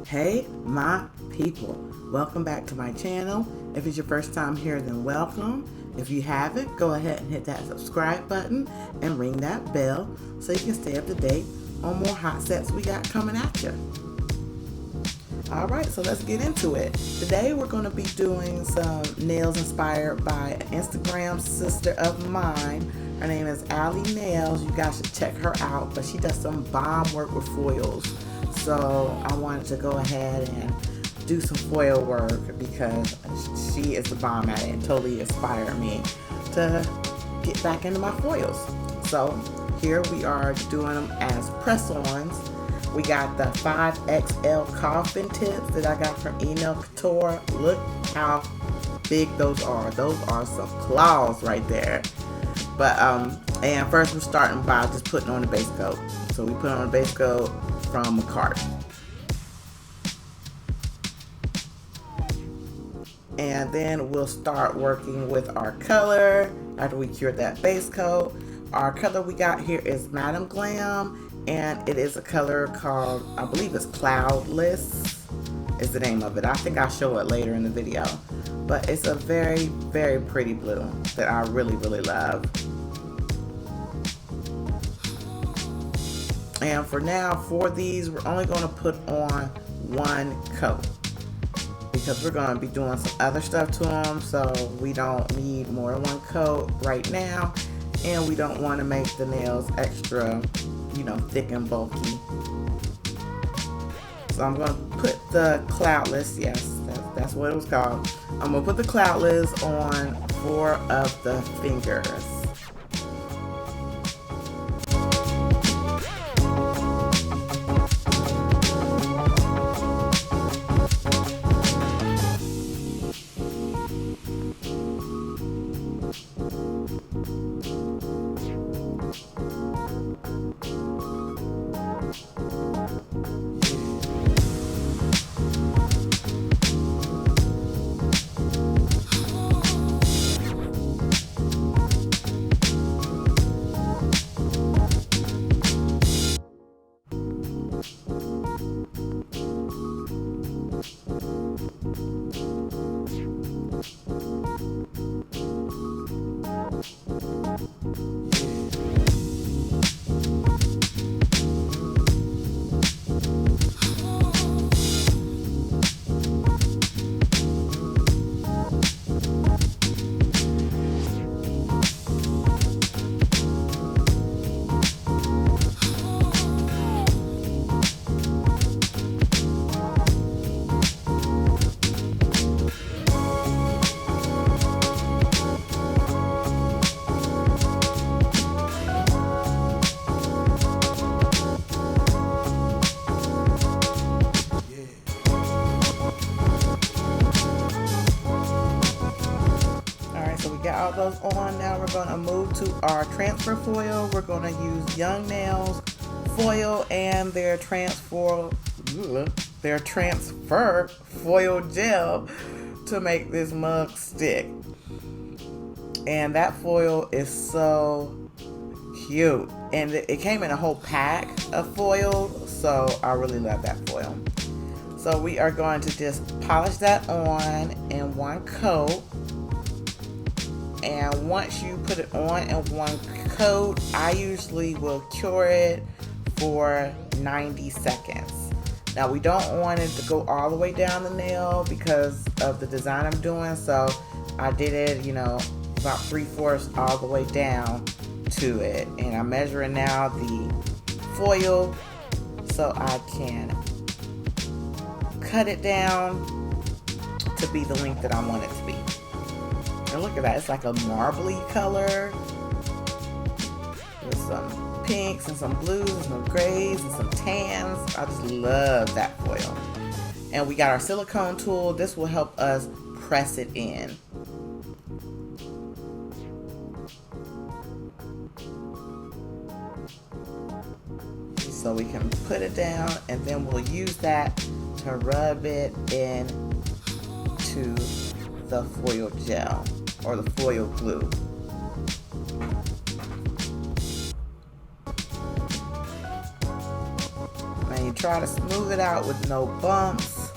Hey my people, welcome back to my channel. If it's your first time here, then welcome. If you haven't, go ahead and hit that subscribe button and ring that bell so you can stay up to date on more hot sets we got coming at you. Alright, so let's get into it. Today we're going to be doing some nails inspired by an Instagram sister of mine. Her name is Allie Nails. You guys should check her out, but she does some bomb work with foils. So I wanted to go ahead and do some foil work because she is the bomb at it and totally inspired me to get back into my foils. So here we are doing them as press-ons. We got the 5XL coffin tips that I got from Nail Couture. Look how big those are. Those are some claws right there. But and first we're starting by just putting on the base coat. So we put on the base coat from Makartt. And then we'll start working with our color after we cured that base coat. Our color we got here is Madam Glam, and it is a color called, I believe it's Cloudless is the name of it. I think I'll show it later in the video. But it's a very, very pretty blue that I really, really love. And for now, for these, we're only going to put on one coat because we're going to be doing some other stuff to them, so we don't need more than one coat right now, and we don't want to make the nails extra, you know, thick and bulky. So I'm going to put the Cloudless, yes, that's what it was called. I'm going to put the Cloudless on 4 of the fingers. Got all those on. Now we're going to move to our transfer foil. We're going to use Young Nails foil and their transfer foil gel to make this mug stick. And that foil is so cute, and it came in a whole pack of foil, so I really love that foil. So we are going to just polish that on in one coat. And once you put it on in one coat, I usually will cure it for 90 seconds. Now we don't want it to go all the way down the nail because of the design I'm doing, so I did it, you know, about 3/4 all the way down to it. And I'm measuring now the foil so I can cut it down to be the length that I want it to be. And look at that, it's like a marbly color with some pinks and some blues and some grays and some tans. I just love that foil. And we got our silicone tool. This will help us press it in. So we can put it down, and then we'll use that to rub it in to the foil gel or the foil glue. try to smooth it out with no bumps.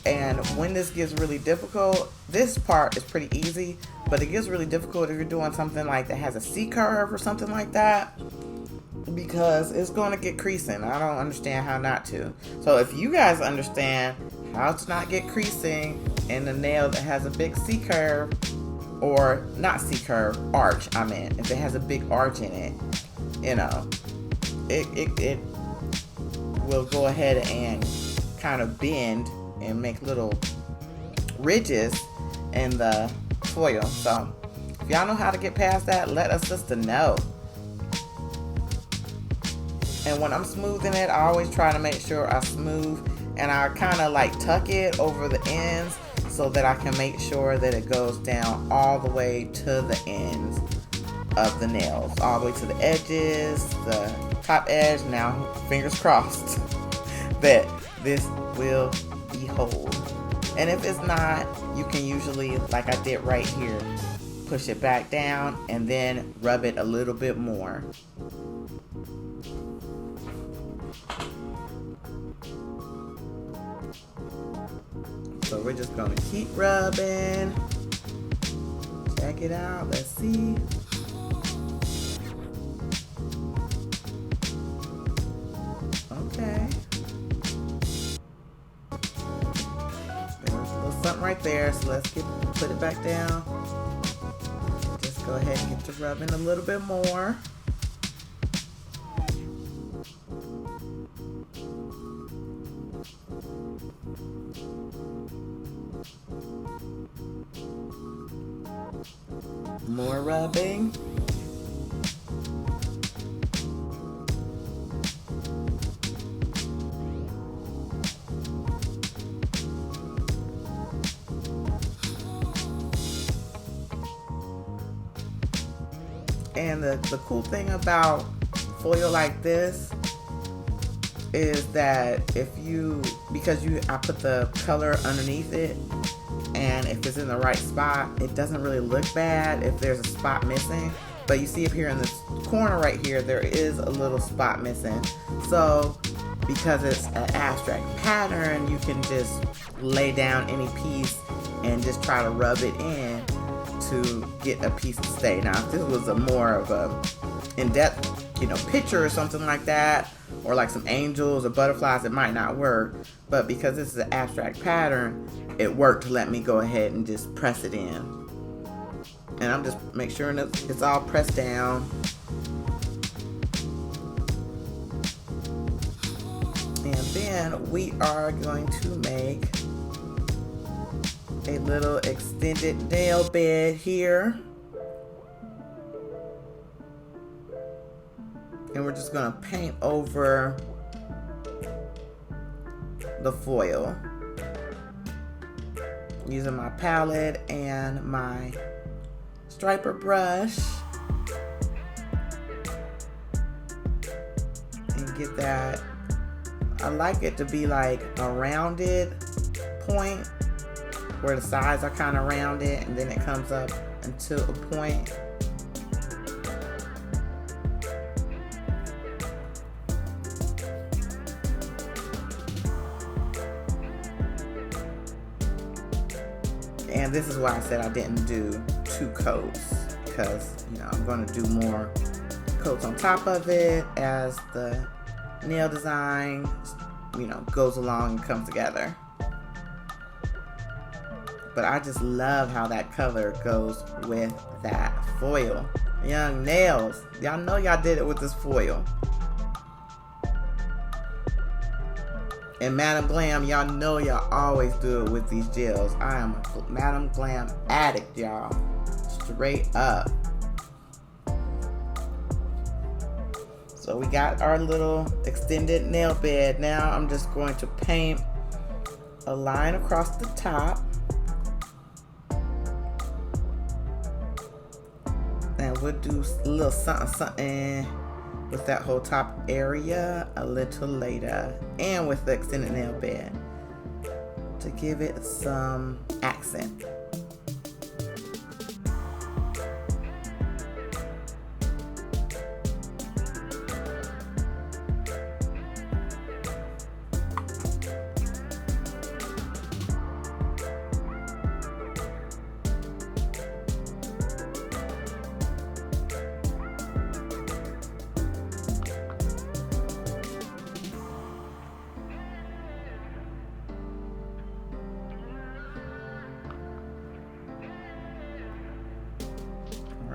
And when this gets really difficult, this part is pretty easy, but it gets really difficult if you're doing something like that has a C curve or something like that, because it's going to get creasing. I don't understand how not to. So if you guys understand how to not get creasing in a nail that has a big C curve, or not C curve, arch, I mean, if it has a big arch in it, you know, it will go ahead and kind of bend and make little ridges in the foil. So if y'all know how to get past that, let us sister know. And when I'm smoothing it, I always try to make sure I smooth, and I kind of like tuck it over the ends so that I can make sure that it goes down all the way to the ends of the nails, all the way to the edges, the top edge. Now, fingers crossed that this will be whole. And if it's not, you can usually, like I did right here, push it back down and then rub it a little bit more. So we're just gonna keep rubbing. Check it out, let's see. Okay. There's a little something right there, so let's put it back down. Just go ahead and get to rubbing a little bit more. More rubbing. And the cool thing about foil like this is that I put the color underneath it, and if it's in the right spot, it doesn't really look bad if there's a spot missing. But you see up here in this corner right here, there is a little spot missing. So because it's an abstract pattern, you can just lay down any piece and just try to rub it in to get a piece to stay. Now, if this was a more of a in-depth, picture or something like that, or like some angels or butterflies, it might not work. But because this is an abstract pattern, it worked to let me go ahead and just press it in. And I'm just make sure that it's all pressed down. And then we are going to make a little extended nail bed here. And we're just gonna paint over the foil using my palette and my striper brush, and get that. I like it to be like a rounded point where the sides are kind of rounded, and then it comes up into a point. And this is why I said I didn't do 2 coats, because I'm going to do more coats on top of it as the nail design goes along and comes together. But I just love how that color goes with that foil. Young nails, y'all know y'all did it with this foil. And Madam Glam, y'all know y'all always do it with these gels. I am a Madam Glam addict, y'all. Straight up. So we got our little extended nail bed. Now I'm just going to paint a line across the top. And we'll do a little something with that whole top area a little later, and with the extended nail bed to give it some accent.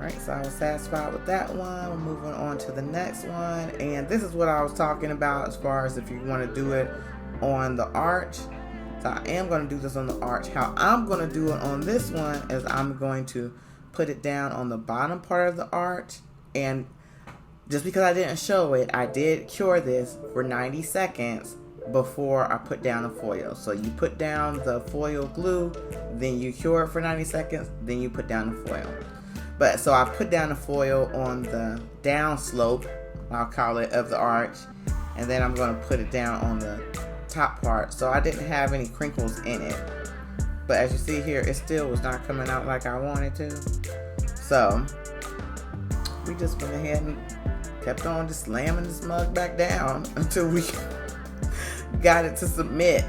Alright, so I was satisfied with that one. We're moving on to the next one. And this is what I was talking about as far as if you want to do it on the arch. So I am going to do this on the arch. How I'm going to do it on this one is I'm going to put it down on the bottom part of the arch. And just because I didn't show it, I did cure this for 90 seconds before I put down the foil. So you put down the foil glue, then you cure it for 90 seconds, then you put down the foil. But so I put down the foil on the down slope, I'll call it, of the arch, and then I'm going to put it down on the top part. So I didn't have any crinkles in it. But as you see here, it still was not coming out like I wanted to. So we just went ahead and kept on just slamming this mug back down until we got it to submit.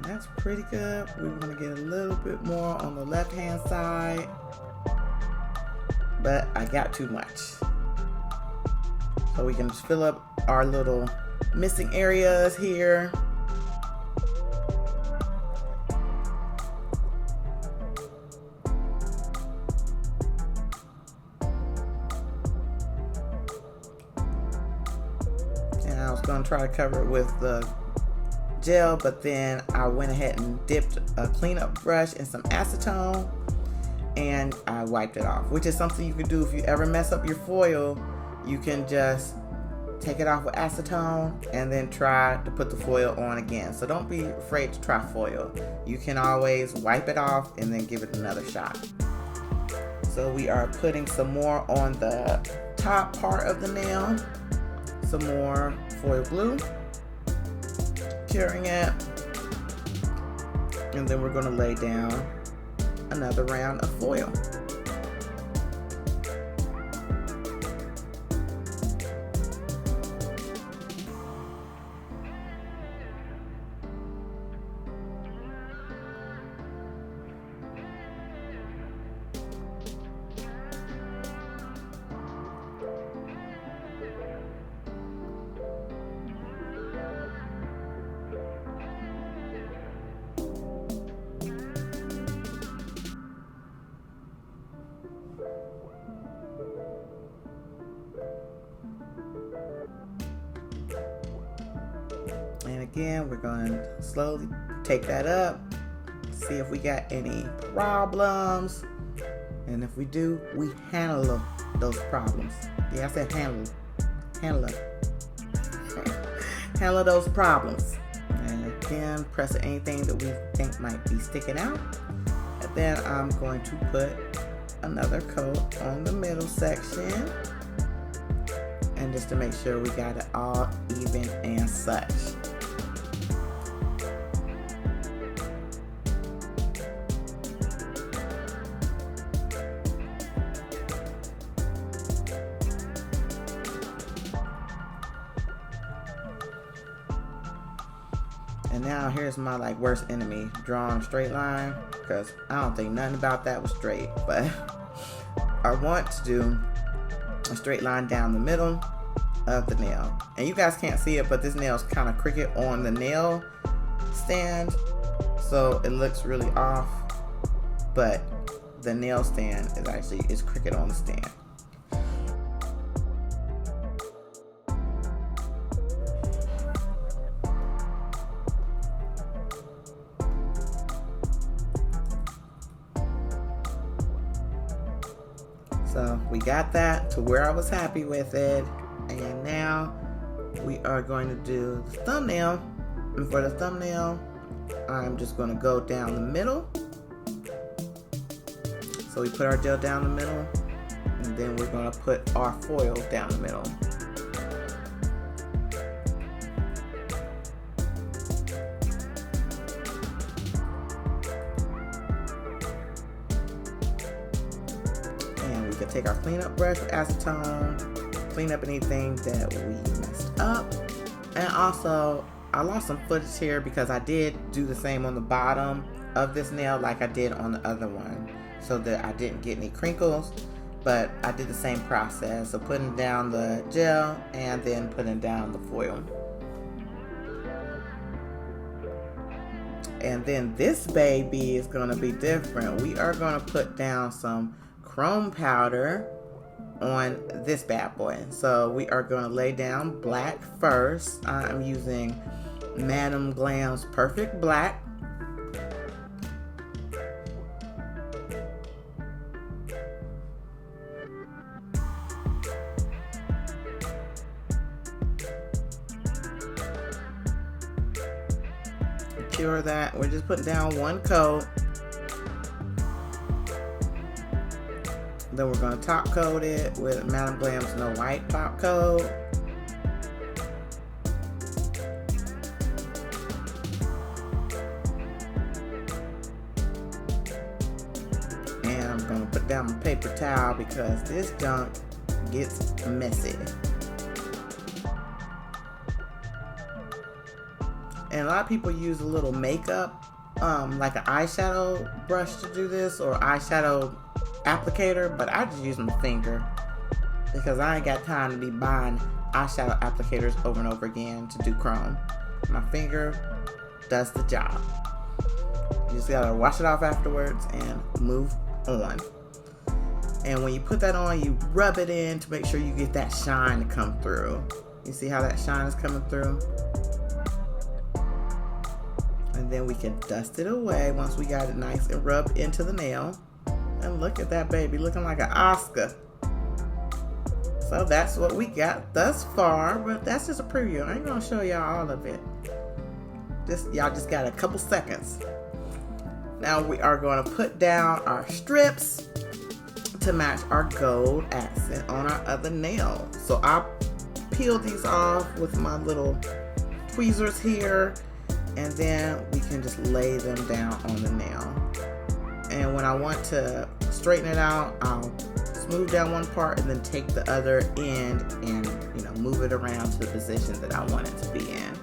That's pretty good. We want to get a little bit more on the left hand side, but I got too much. So we can just fill up our little missing areas here. And I was going to try to cover it with the gel, but then I went ahead and dipped a cleanup brush in some acetone and I wiped it off, which is something you can do if you ever mess up your foil. You can just take it off with acetone and then try to put the foil on again. So don't be afraid to try foil. You can always wipe it off and then give it another shot. So we are putting some more on the top part of the nail, some more foil glue, curing it, and then we're going to lay down another round of foil. And again, we're going to slowly take that up, see if we got any problems. And if we do, we handle those problems. Yeah, I said handle. Handle those problems. And again, press anything that we think might be sticking out. And then I'm going to put another coat on the middle section. And just to make sure we got it all even and such. And now here's my worst enemy, drawing a straight line, because I don't think nothing about that was straight, but I want to do a straight line down the middle of the nail. And you guys can't see it, but this nail is kind of crooked on the nail stand, so it looks really off, but the nail stand is crooked on the stand. So we got that to where I was happy with it. And now we are going to do the thumbnail. And for the thumbnail, I'm just going to go down the middle. So we put our gel down the middle. And then we're going to put our foil down the middle. Take our cleanup brush with acetone, clean up anything that we messed up, and also I lost some footage here because I did do the same on the bottom of this nail like I did on the other one, so that I didn't get any crinkles. But I did the same process, so putting down the gel and then putting down the foil. And then this baby is going to be different. We are going to put down some chrome powder on this bad boy. So we are going to lay down black first. I'm using NAILDREAMZ Perfect Black. Cure that. We're just putting down one coat. Then we're going to top coat it with NAILDREAMZ No White top coat. And I'm going to put down my paper towel because this junk gets messy. And a lot of people use a little makeup, like an eyeshadow brush to do this, or eyeshadow applicator, but I just use my finger because I ain't got time to be buying eyeshadow applicators over and over again to do chrome. My finger does the job. You just gotta wash it off afterwards and move on. And when you put that on, you rub it in to make sure you get that shine to come through. You see how that shine is coming through? And then we can dust it away once we got it nice and rubbed into the nail. And look at that baby looking like an Oscar. So that's what we got thus far, but that's just a preview. I ain't gonna show y'all all of it. Y'all just got a couple seconds. Now we are gonna put down our strips to match our gold accent on our other nail. So I'll peel these off with my little tweezers here, and then we can just lay them down on the nail. And when I want to straighten it out, I'll smooth down one part and then take the other end and, you know, move it around to the position that I want it to be in.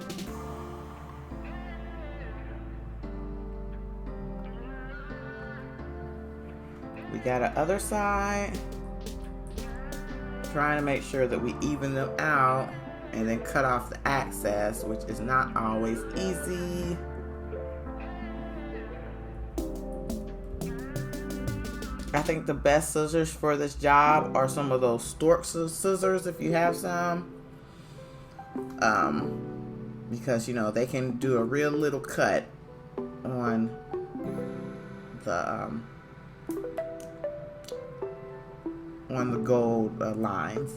We got our other side. Trying to make sure that we even them out and then cut off the excess, which is not always easy. I think the best scissors for this job are some of those stork scissors if you have some. Because, you know, they can do a real little cut on the gold lines.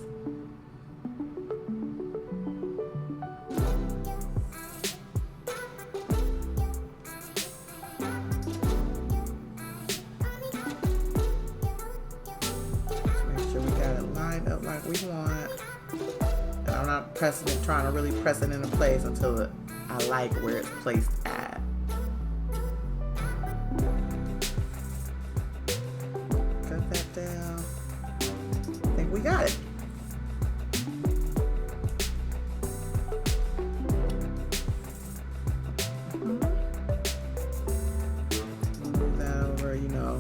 Up like we want, and I'm not pressing it, trying to really press it into place until I like where it's placed at. Cut that down. I think we got it. Move that over, you know.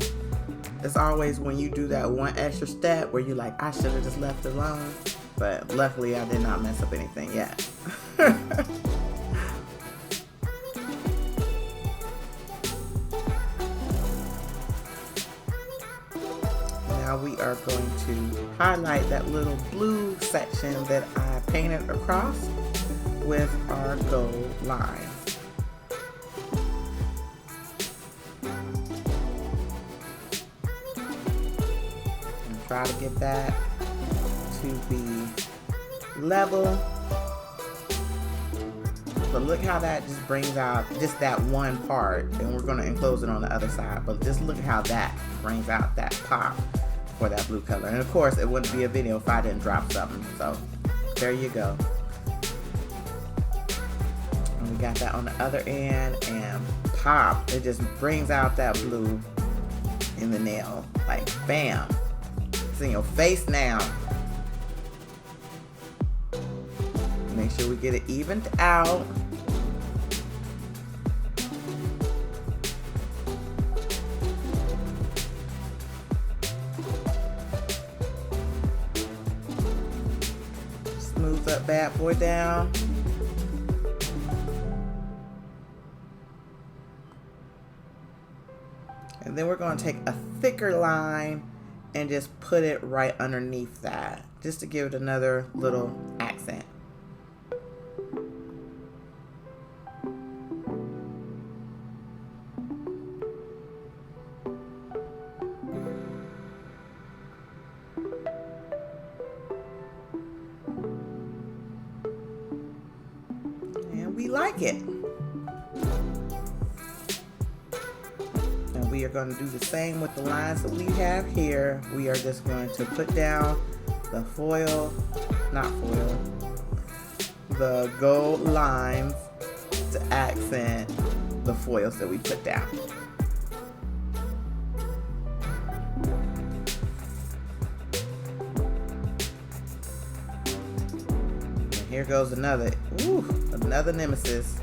It's always when you do that one extra step where you're like, I should have just left it alone. But luckily I did not mess up anything yet. Now we are going to highlight that little blue section that I painted across with our gold line. Try to get that to be level. But look how that just brings out just that one part, and we're going to enclose it on the other side. But just look at how that brings out that pop for that blue color. And of course, it wouldn't be a video if I didn't drop something. So there you go. And we got that on the other end, and pop. It just brings out that blue in the nail, like bam. In your face now. Make sure we get it evened out. smooth that bad boy down. And then we're going to take a thicker line and just put it right underneath that, just to give it another little accent. And we like it. We are going to do the same with the lines that we have here. We are just going to put down the the gold lines to accent the foils that we put down. And here goes another nemesis,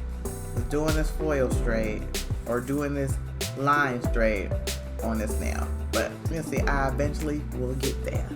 is doing this foil straight or doing this line straight on this nail, but you'll see I eventually will get there.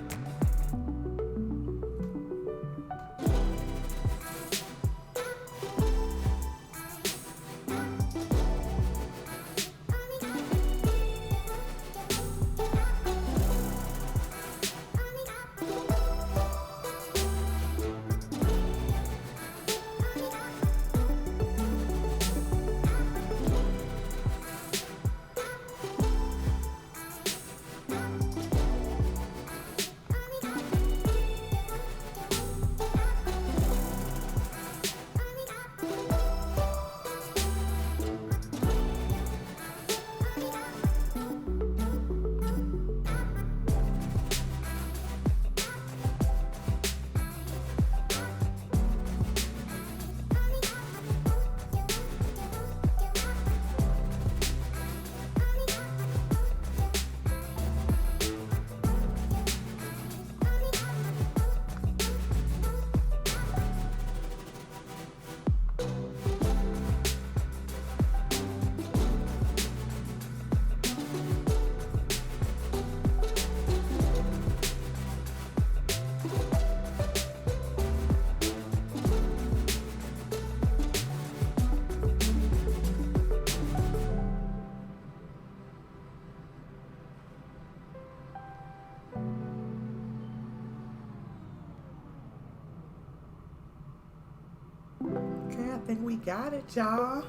Okay, I think we got it, y'all.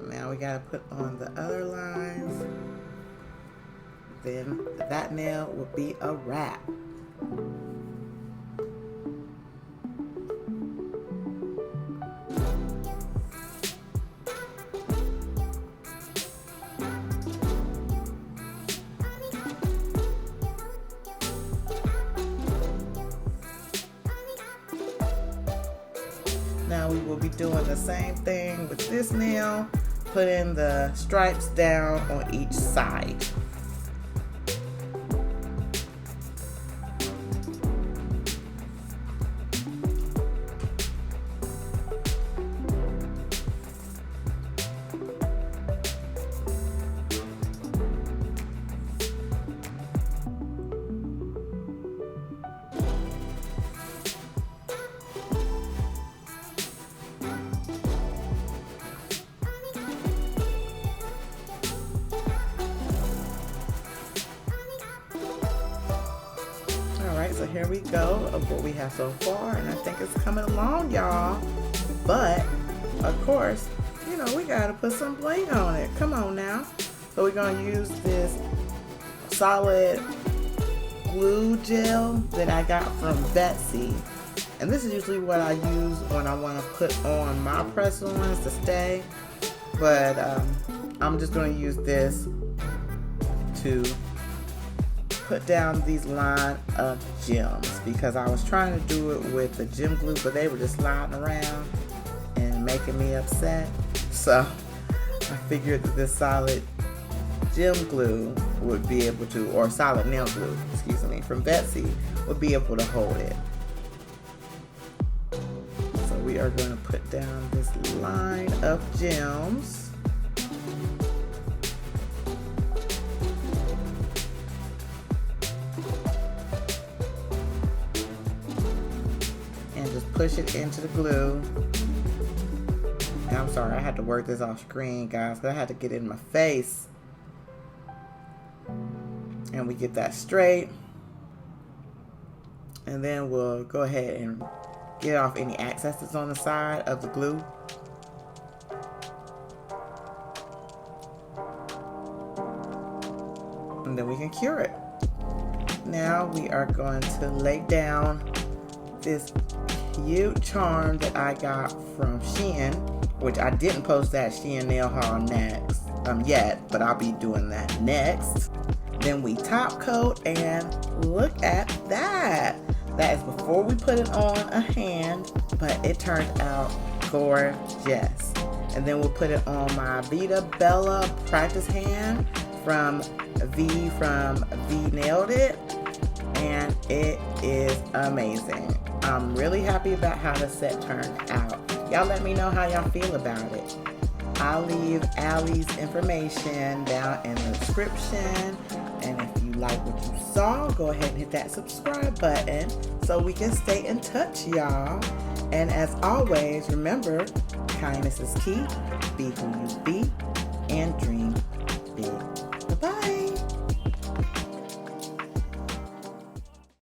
Now we gotta put on the other lines. Then that nail will be a wrap. Now we will be doing the same thing with this nail, putting the stripes down on each side. So here we go of what we have so far, and I think it's coming along, y'all. But of course, you know, we gotta put some bling on it. Come on now. So we're gonna use this solid glue gel that I got from Betsy, and this is usually what I use when I want to put on my press-ons to stay. But I'm just gonna use this to put down these line of gems, because I was trying to do it with the gem glue, but they were just sliding around and making me upset. So I figured that this solid gem glue would be able to, or solid nail glue, excuse me, from Betsy would be able to hold it. So we are going to put down this line of gems. push it into the glue. And I'm sorry, I had to work this off screen, guys, because I had to get it in my face. And we get that straight. And then we'll go ahead and get off any excesses on the side of the glue. And then we can cure it. Now we are going to lay down this cute charm that I got from Shein, which I didn't post that Shein nail haul next yet, but I'll be doing that next. Then we top coat, and look at that. That is before we put it on a hand, but it turned out gorgeous. And then we'll put it on my Vita Bella practice hand from V Nailed It, and it is amazing. I'm really happy about how the set turned out. Y'all let me know how y'all feel about it. I'll leave Allie's information down in the description, and if you like what you saw, go ahead and hit that subscribe button so we can stay in touch, y'all. And as always, remember, kindness is key. Be who you be, and dream